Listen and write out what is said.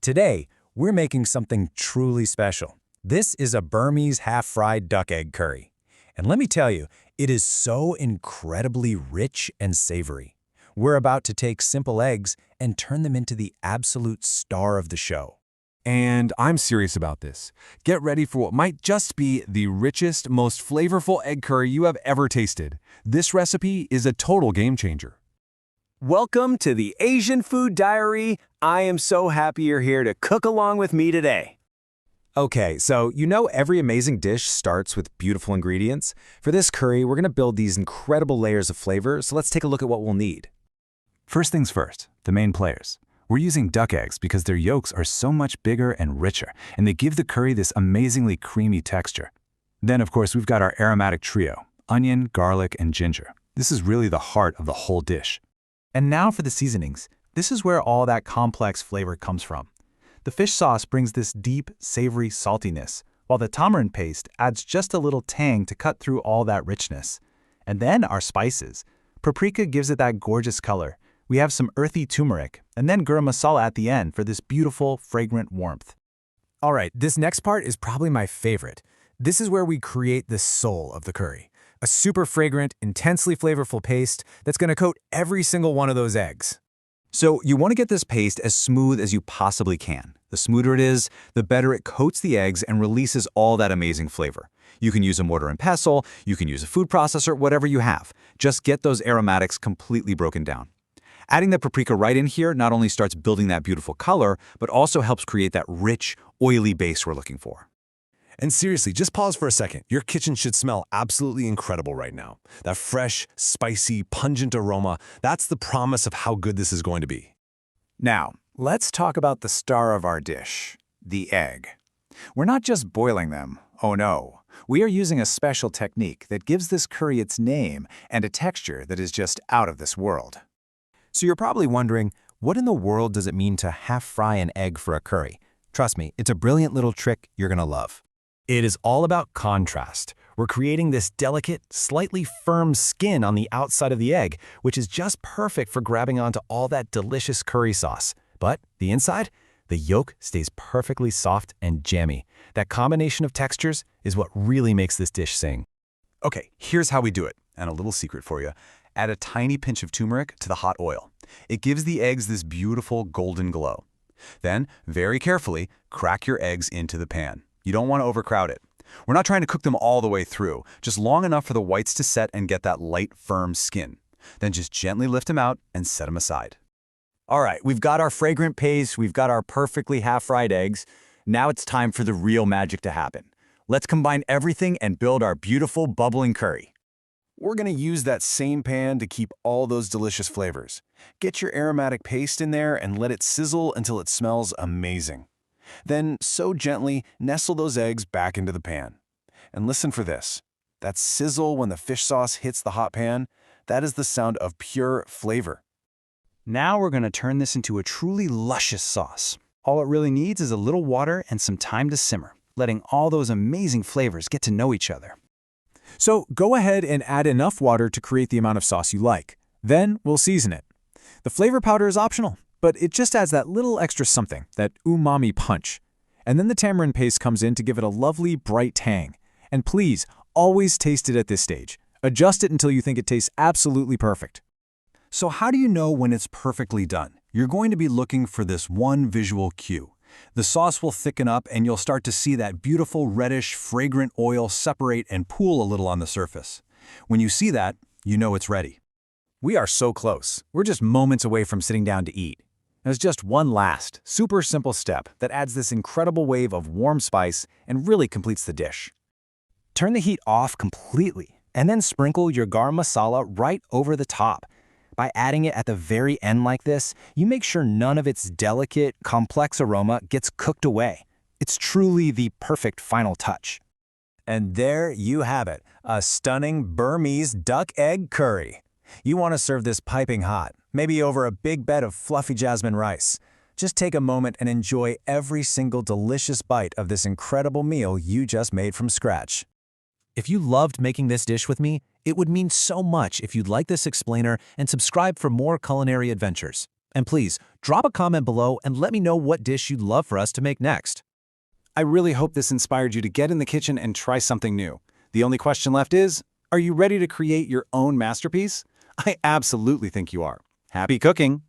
Today, we're making something truly special. This is a Burmese half-fried duck egg curry. And let me tell you, it is so incredibly rich and savory. We're about to take simple eggs and turn them into the absolute star of the show. And I'm serious about this. Get ready for what might just be the richest, most flavorful egg curry you have ever tasted. This recipe is a total game changer. Welcome to the Asian Food Diary. I am so happy you're here to cook along with me today. Okay, so you know every amazing dish starts with beautiful ingredients. For this curry, we're going to build these incredible layers of flavor, so let's take a look at what we'll need. First things first, the main players. We're using duck eggs because their yolks are so much bigger and richer, and they give the curry this amazingly creamy texture. Then, of course, we've got our aromatic trio, onion, garlic, and ginger. This is really the heart of the whole dish. And now for the seasonings. This is where all that complex flavor comes from. The fish sauce brings this deep, savory saltiness, while the tamarind paste adds just a little tang to cut through all that richness. And then our spices. Paprika gives it that gorgeous color. We have some earthy turmeric, and then garam masala at the end for this beautiful, fragrant warmth. All right, this next part is probably my favorite. This is where we create the soul of the curry. A super fragrant, intensely flavorful paste that's going to coat every single one of those eggs. So you want to get this paste as smooth as you possibly can. The smoother it is, the better it coats the eggs and releases all that amazing flavor. You can use a mortar and pestle, you can use a food processor, whatever you have. Just get those aromatics completely broken down. Adding the paprika right in here not only starts building that beautiful color, but also helps create that rich, oily base we're looking for. And seriously, just pause for a second. Your kitchen should smell absolutely incredible right now. That fresh, spicy, pungent aroma, that's the promise of how good this is going to be. Now, let's talk about the star of our dish, the egg. We're not just boiling them, oh no. We are using a special technique that gives this curry its name and a texture that is just out of this world. So you're probably wondering, what in the world does it mean to half-fry an egg for a curry? Trust me, it's a brilliant little trick you're going to love. It is all about contrast. We're creating this delicate, slightly firm skin on the outside of the egg, which is just perfect for grabbing onto all that delicious curry sauce. But the inside? The yolk stays perfectly soft and jammy. That combination of textures is what really makes this dish sing. Okay, here's how we do it, and a little secret for you. Add a tiny pinch of turmeric to the hot oil. It gives the eggs this beautiful golden glow. Then, very carefully, crack your eggs into the pan. You don't want to overcrowd it. We're not trying to cook them all the way through, just long enough for the whites to set and get that light, firm skin. Then just gently lift them out and set them aside. All right, we've got our fragrant paste, we've got our perfectly half-fried eggs. Now it's time for the real magic to happen. Let's combine everything and build our beautiful bubbling curry. We're going to use that same pan to keep all those delicious flavors. Get your aromatic paste in there and let it sizzle until it smells amazing. Then, so gently, nestle those eggs back into the pan. And listen for this. That sizzle when the fish sauce hits the hot pan, that is the sound of pure flavor. Now we're going to turn this into a truly luscious sauce. All it really needs is a little water and some time to simmer, letting all those amazing flavors get to know each other. So go ahead and add enough water to create the amount of sauce you like. Then we'll season it. The flavor powder is optional, but it just adds that little extra something, that umami punch. And then the tamarind paste comes in to give it a lovely, bright tang. And please, always taste it at this stage. Adjust it until you think it tastes absolutely perfect. So how do you know when it's perfectly done? You're going to be looking for this one visual cue. The sauce will thicken up and you'll start to see that beautiful reddish, fragrant oil separate and pool a little on the surface. When you see that, you know it's ready. We are so close. We're just moments away from sitting down to eat. There's just one last, super simple step that adds this incredible wave of warm spice and really completes the dish. Turn the heat off completely and then sprinkle your garam masala right over the top. By adding it at the very end like this, you make sure none of its delicate, complex aroma gets cooked away. It's truly the perfect final touch. And there you have it, a stunning Burmese duck egg curry. You want to serve this piping hot, maybe over a big bed of fluffy jasmine rice. Just take a moment and enjoy every single delicious bite of this incredible meal you just made from scratch. If you loved making this dish with me, it would mean so much if you'd like this explainer and subscribe for more culinary adventures. And please, drop a comment below and let me know what dish you'd love for us to make next. I really hope this inspired you to get in the kitchen and try something new. The only question left is, are you ready to create your own masterpiece? I absolutely think you are. Happy cooking!